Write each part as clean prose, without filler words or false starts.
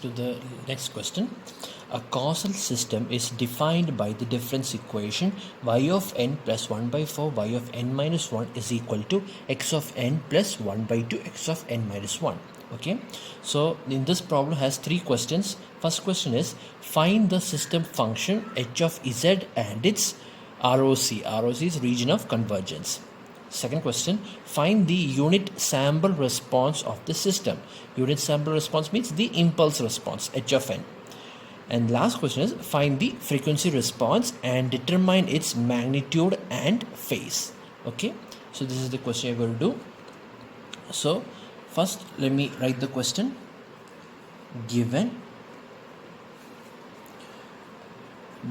to the next question. A causal system is defined by the difference equation y of n plus 1 by 4 y of n minus 1 is equal to x of n plus 1 by 2 x of n minus 1. Okay, so in this problem has three questions. First question is find the system function h of z and its ROC. ROC is region of convergence. Second question, find the unit sample response of the system. Unit sample response means the impulse response, h of n. And last question is find the frequency response and determine its magnitude and phase. Okay, so this is the question I'm going to do. So first let me write the question. Given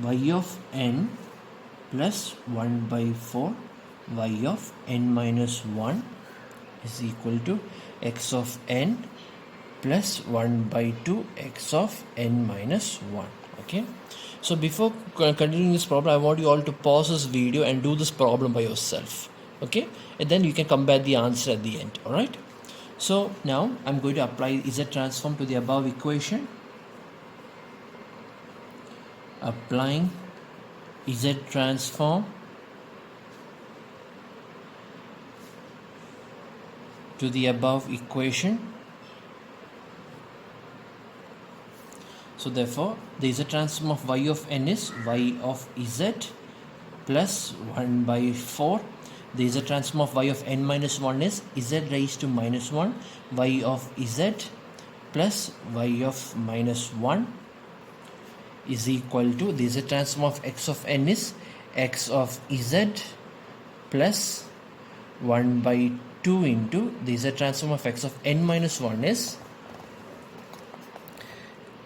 y of n plus 1 by 4 y of n minus 1 is equal to x of n plus 1 by 2 x of n minus 1. Okay, so before continuing this problem, I want you all to pause this video and do this problem by yourself. Okay, and then you can compare the answer at the end. All right, so now I'm going to apply Z transform to the above equation. Applying Z transform to the above equation. So therefore the Z transform of y of n is y of z plus 1 by 4. The Z transform of y of n minus 1 is z raised to minus 1 y of z plus y of minus 1 is equal to the Z transform of x of n is x of z plus 1 by 2 into the Z transform of x of n minus 1 is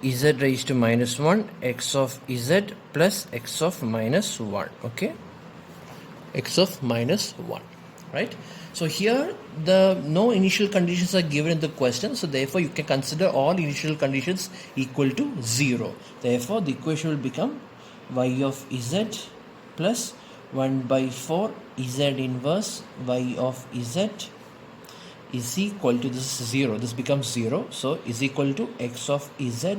z raised to minus 1 x of z plus x of minus 1. Okay, x of minus 1, right? So here the no initial conditions are given in the question, so therefore you can consider all initial conditions equal to 0. Therefore the equation will become y of z plus 1 by 4 z inverse y of z is equal to, this is 0, this becomes 0, so is equal to x of z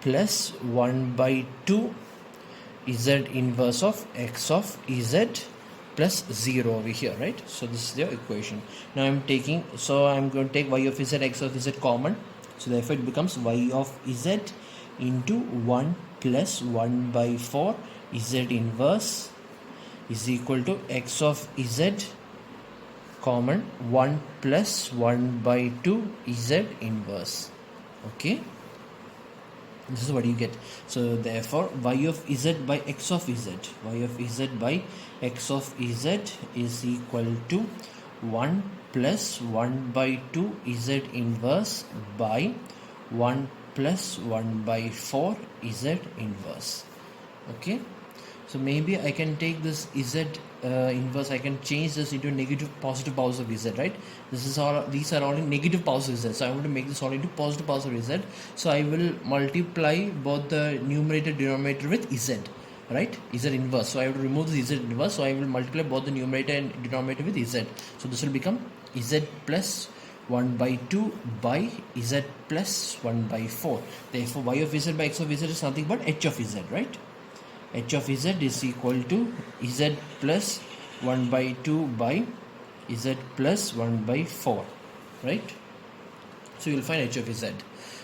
plus 1 by 2 z inverse of x of z plus 0 over here, right? So this is the equation. Now I'm going to take y of z, x of z common, so therefore it becomes y of z into 1 plus 1 by 4 z inverse is equal to x of z common 1 plus 1 by 2 z inverse. Okay, this is what you get. So therefore y of z by x of z, y of z by x of z is equal to 1 plus 1 by 2 z inverse by 1 plus 1 by 4 z inverse. Okay, so maybe I can take this z inverse, I can change this into negative positive powers of z, right? These are all in negative powers of z, so I want to make this all into positive powers of z. So I will multiply both the numerator denominator with z, right? Z inverse, so I will remove the z inverse, so I will multiply both the numerator and denominator with z. So this will become z plus 1 by 2 by z plus 1 by 4. Therefore y of z by x of z is nothing but h of z, right? H of z is equal to z plus 1 by 2 by z plus 1 by 4, right? So you will find h of z.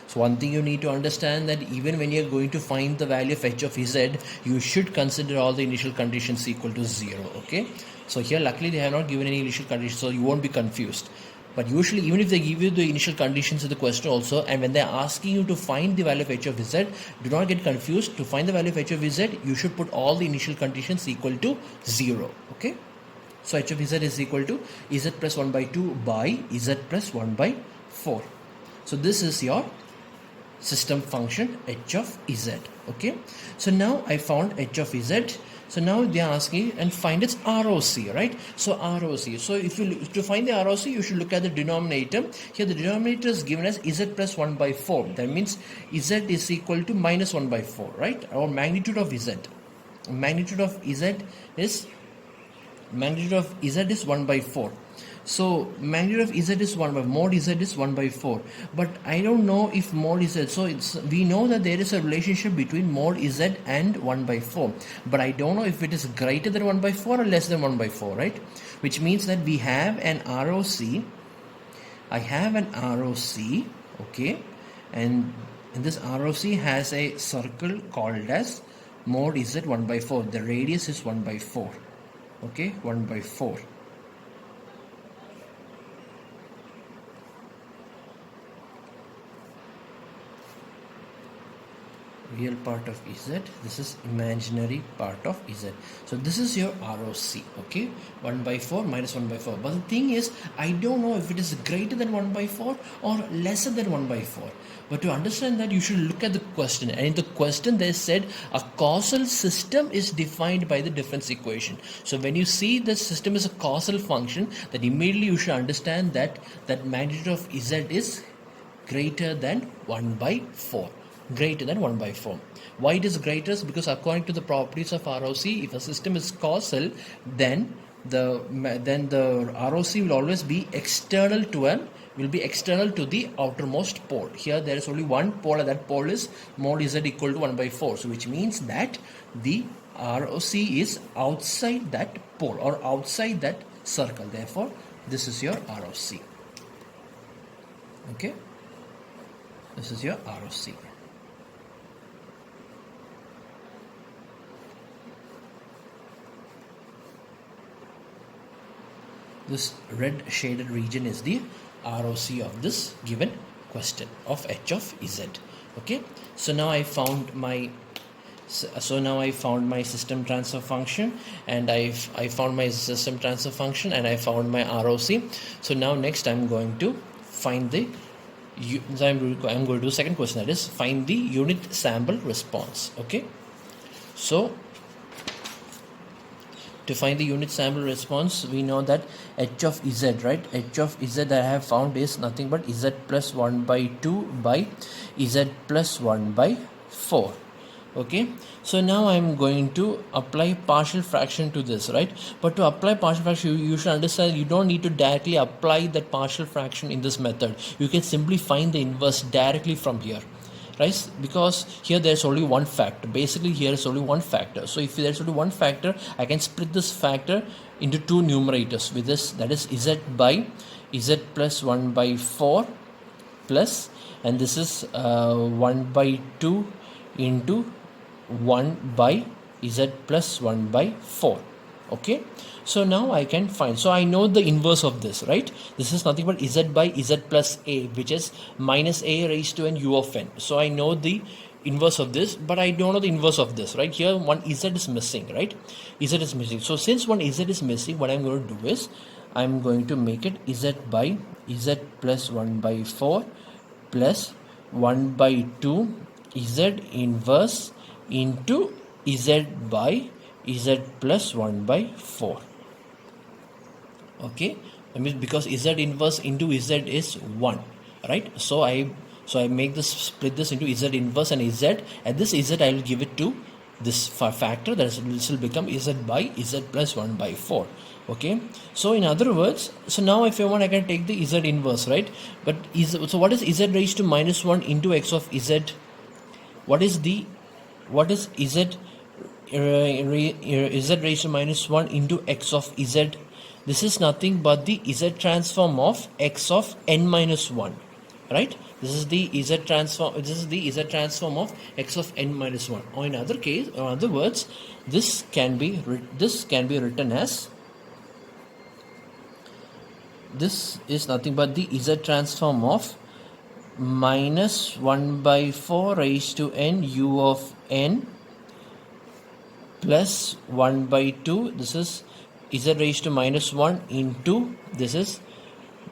So one thing you need to understand, that even when you are going to find the value of h of z, you should consider all the initial conditions equal to 0. Okay, so here luckily they have not given any initial conditions, so you won't be confused. But usually even if they give you the initial conditions of the question also, and when they are asking you to find the value of h of z, do not get confused. To find the value of h of z, you should put all the initial conditions equal to 0. Okay, so h of z is equal to z plus 1 by 2 by z plus 1 by 4. So this is your system function h of z. Okay, so now I found h of z. So now they are asking and find its ROC, right? So ROC. So if you to find the ROC, you should look at the denominator. Here the denominator is given as z plus 1 by 4. That means z is equal to minus 1 by 4, right? Or magnitude of z. Magnitude of z is 1 by 4. So magnitude of z is 1 by mod z is 1 by 4, but I don't know if mod z. So we know that there is a relationship between mod z and 1 by 4, but I don't know if it is greater than 1 by 4 or less than 1 by 4, right? Which means that we have an ROC. I have an ROC, okay, and this ROC has a circle called as mod z 1 by 4. The radius is 1 by 4, okay, 1 by 4. Real part of z, this is imaginary part of z. So this is your ROC, okay, 1 by 4 minus 1 by 4. But the thing is, I don't know if it is greater than 1 by 4 or lesser than 1 by 4. But to understand that, you should look at the question, and in the question they said a causal system is defined by the difference equation. So when you see the system is a causal function, then immediately you should understand that magnitude of z is greater than 1 by 4. Greater than 1 by 4. Why it is greater? Because according to the properties of ROC, if a system is causal, then the ROC will always be external to the outermost pole. Here there is only one pole, and that pole is mod z equal to 1 by 4. So which means that the ROC is outside that pole or outside that circle. Therefore, this is your ROC. Okay, this is your ROC. This red shaded region is the ROC of this given question of h of z. Okay, so now I found my system transfer function, and I found my system transfer function, and I found my ROC. So now next I'm going to find the I'm going to do second question, that is find the unit sample response. Okay, so to find the unit sample response, we know that h of z, right? H of z that I have found is nothing but z plus 1 by 2 by z plus 1 by 4. Okay, so now I'm going to apply partial fraction to this, right? But to apply partial fraction, you should understand you don't need to directly apply that partial fraction in this method. You can simply find the inverse directly from here, right? Because here there's only one factor. Basically here is only one factor. So if there's only one factor, I can split this factor into two numerators with this, that is z by z plus 1 by 4 plus, and this is 1 by 2 into 1 by z plus 1 by 4. Okay, so now I can find, so I know the inverse of this, right? This is nothing but z by z plus a, which is minus a raised to n u of n. So I know the inverse of this, but I don't know the inverse of this, right? Here one z is missing, right? Z is missing. So since one z is missing, what I'm going to do is I'm going to make it z by z plus 1 by 4 plus 1 by 2 z inverse into z by z plus 1 by 4. Okay, I mean, because z inverse into z is 1, right? So I make this, split this into z inverse and z, and this z I will give it to this factor, that is, this will become z by z plus 1 by 4. Okay, so in other words, so now if I want, I can take the z inverse, right? But so what is z raised to minus 1 into x of z? What is z z raised to minus 1 into x of z? This is nothing but the z transform of x of n minus 1, right? This is the z transform. This is the z transform of x of n minus 1. Or in other words, this can be written as, this is nothing but the z transform of minus 1 by 4 raised to n u of n plus 1 by 2, this is z raised to minus 1 into, this is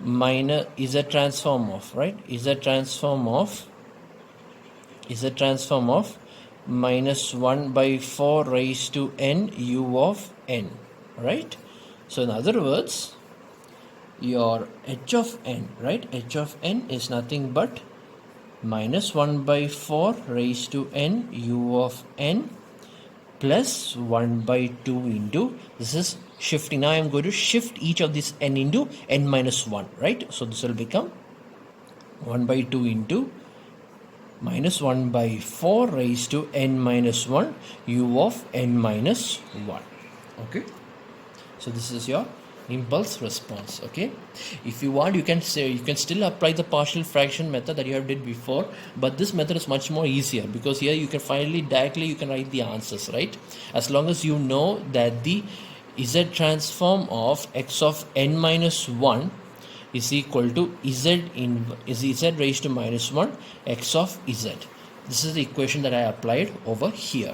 minus z transform of, right? Z transform of minus 1 by 4 raised to n u of n, right? So in other words, your h of n, right? H of n is nothing but minus 1 by 4 raised to n u of n plus 1 by 2 into, this is shifting. Now I am going to shift each of these n into n minus 1, right? So this will become 1 by 2 into minus 1 by 4 raised to n minus 1 u of n minus 1. Okay, so this is your impulse response. Okay, if you want, you can say, you can still apply the partial fraction method that you have did before, but this method is much more easier because here you can finally directly you can write the answers, right? As long as you know that the z transform of x of n minus 1 is equal to z raised to minus 1 x of z. This is the equation that I applied over here.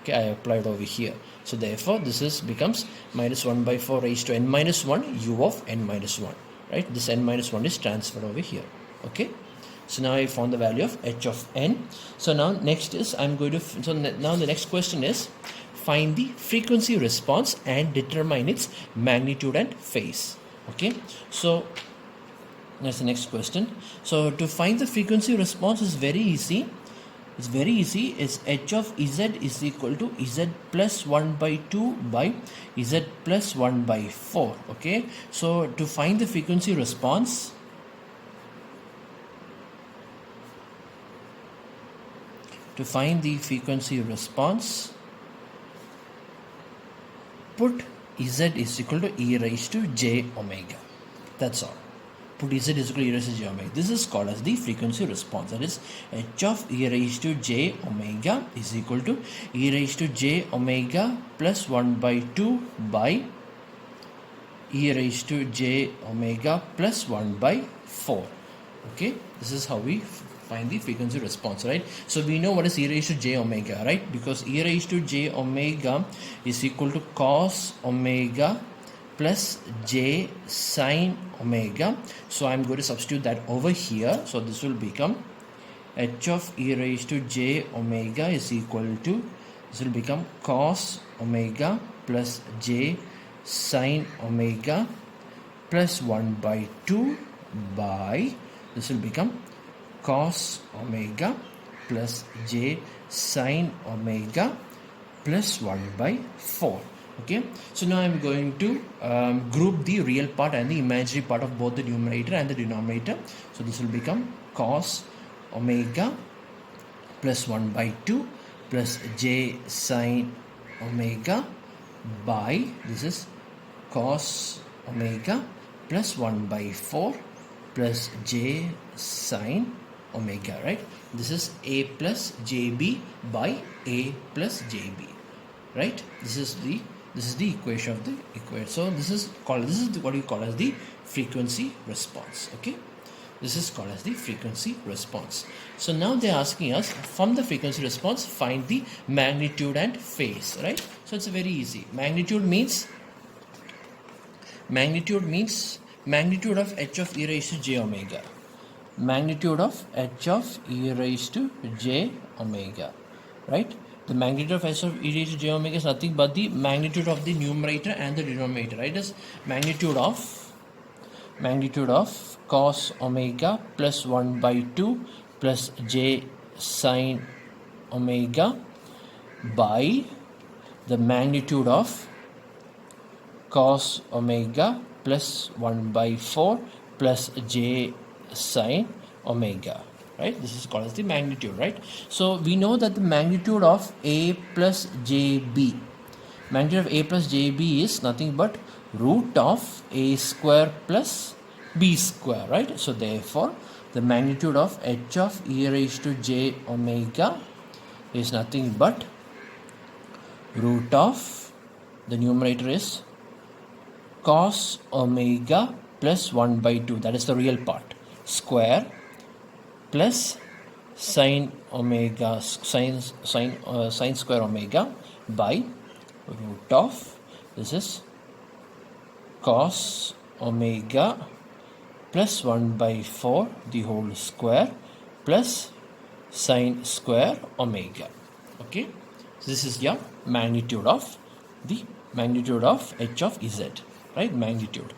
Okay, I applied over here. So therefore this is becomes minus 1 by 4 raised to n minus 1 u of n minus 1, right? This n minus 1 is transferred over here. Okay, so now I found the value of h of n. So now next is I'm going to now the next question is find the frequency response and determine its magnitude and phase. Okay, so that's the next question. So to find the frequency response is very easy. It's very easy. It's h of z is equal to z plus 1 by 2 by z plus 1 by 4. Okay, so to find the frequency response, put z is equal to e raised to j omega. That's all. Put z is equal to e raised to j omega. This is called as the frequency response. That is h of e raised to j omega is equal to e raised to j omega plus 1 by 2 by e raised to j omega plus 1 by 4. Okay, this is how we find the frequency response, right? So we know what is e raised to j omega, right? Because e raised to j omega is equal to cos omega plus j sine omega. So I'm going to substitute that over here. So this will become h of e raised to j omega is equal to, this will become cos omega plus j sine omega plus 1 by 2 by, this will become cos omega plus j sine omega plus 1 by 4. Okay, so now I'm going to group the real part and the imaginary part of both the numerator and the denominator. So this will become cos omega plus 1 by 2 plus j sine omega by, this is cos omega plus 1 by 4 plus j sine omega, right? This is a plus jb by a plus jb, right? This is the equation of the equation. So this is what you call as the frequency response. Okay, this is called as the frequency response. So now they're asking us from the frequency response find the magnitude and phase, right? So it's very easy. Magnitude means magnitude of h of e raised to j omega. Magnitude of h of e raised to j omega, right? The magnitude of h of e raised to j omega is nothing but the magnitude of the numerator and the denominator, right? It is magnitude of cos omega plus 1 by 2 plus j sine omega by the magnitude of cos omega plus 1 by 4 plus j sine omega, right? This is called as the magnitude, right? So we know that the magnitude of a plus jb, magnitude of a plus jb is nothing but root of a square plus b square, right? So therefore the magnitude of h of e raised to j omega is nothing but root of, the numerator is cos omega plus 1 by 2, that is the real part, square plus sine omega, sine square omega by root of, this is cos omega plus 1 by 4 the whole square plus sine square omega. Okay, so this is your magnitude of h of z, right? Magnitude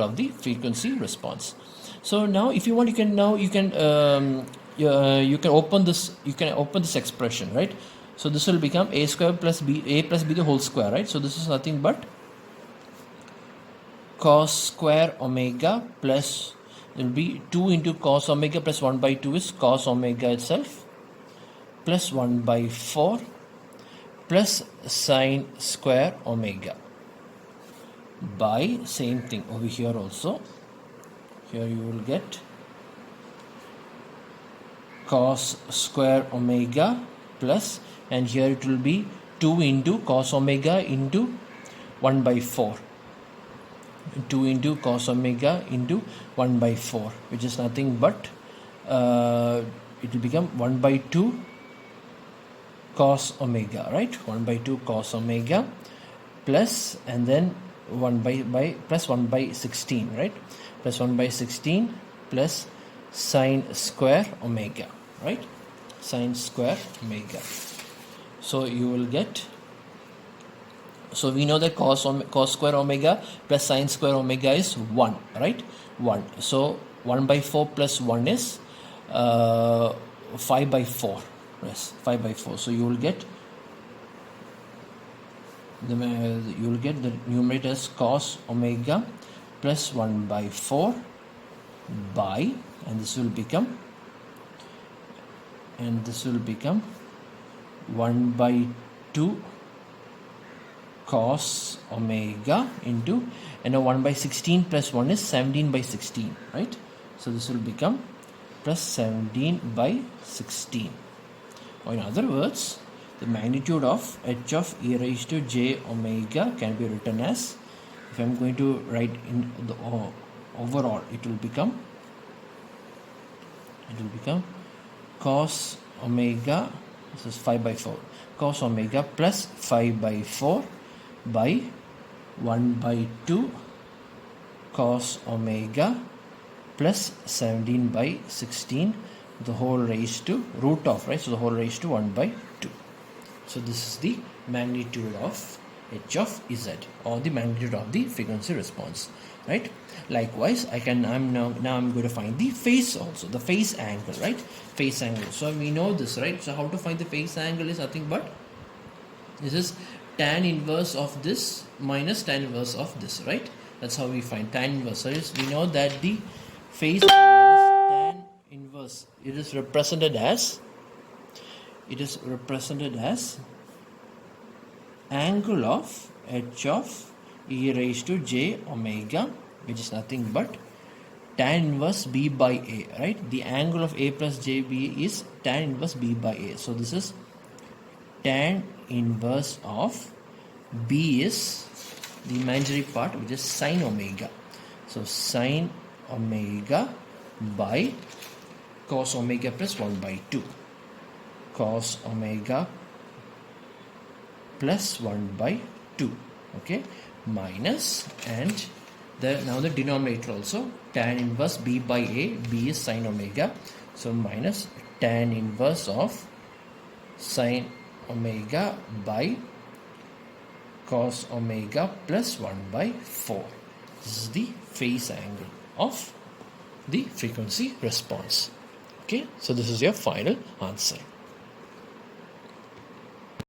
of the frequency response. So now if you want, you can open this expression, right? So this will become a square plus b, a plus b the whole square, right? So this is nothing but cos square omega plus, there will be 2 into cos omega plus 1 by 2 is cos omega itself, plus 1 by 4 plus sine square omega, by same thing over here also. Here you will get cos square omega plus, and here it will be 2 into cos omega into 1 by 4. 2 into cos omega into 1 by 4, which is nothing but it will become 1 by 2 cos omega, right? 1 by 2 cos omega plus, and then 1 by plus 1 by 16, right? Plus 1 by 16 plus sine square omega, right? Sine square omega. So you will get, so we know that cos square omega plus sine square omega is 1, right? 1. So 1 by 4 plus 1 is 5 by 4. Yes, 5 by 4. So you will get the numerator as cos omega plus 1 by 4 by, and this will become 1 by 2 cos omega into, and now 1 by 16 plus 1 is 17 by 16, right? So this will become plus 17 by 16. Or in other words, the magnitude of h of e raised to j omega can be written as, if I am going to write in the overall, it will become cos omega, this is 5 by 4, cos omega plus 5 by 4 by 1 by 2 cos omega plus 17 by 16, the whole raised to root of, right? So the whole raised to 1 by 2. So this is the magnitude of h of z, or the magnitude of the frequency response, right? Likewise, I'm going to find the phase also, the phase angle, right? Phase angle. So we know this, right? So how to find the phase angle is nothing but, this is tan inverse of this minus tan inverse of this, right? That's how we find tan inverse. So we know that the phase angle is tan inverse. It is represented as angle of h of e raised to j omega, which is nothing but tan inverse b by a, right? The angle of a plus jb is tan inverse b by a. So this is tan inverse of b is the imaginary part, which is sine omega. So sine omega by cos omega plus 1 by 2. Cos omega plus 1 by 2. Okay, minus, and now the denominator also, tan inverse b by a, b is sine omega, so minus tan inverse of sine omega by cos omega plus 1 by 4. This is the phase angle of the frequency response. Okay, so this is your final answer.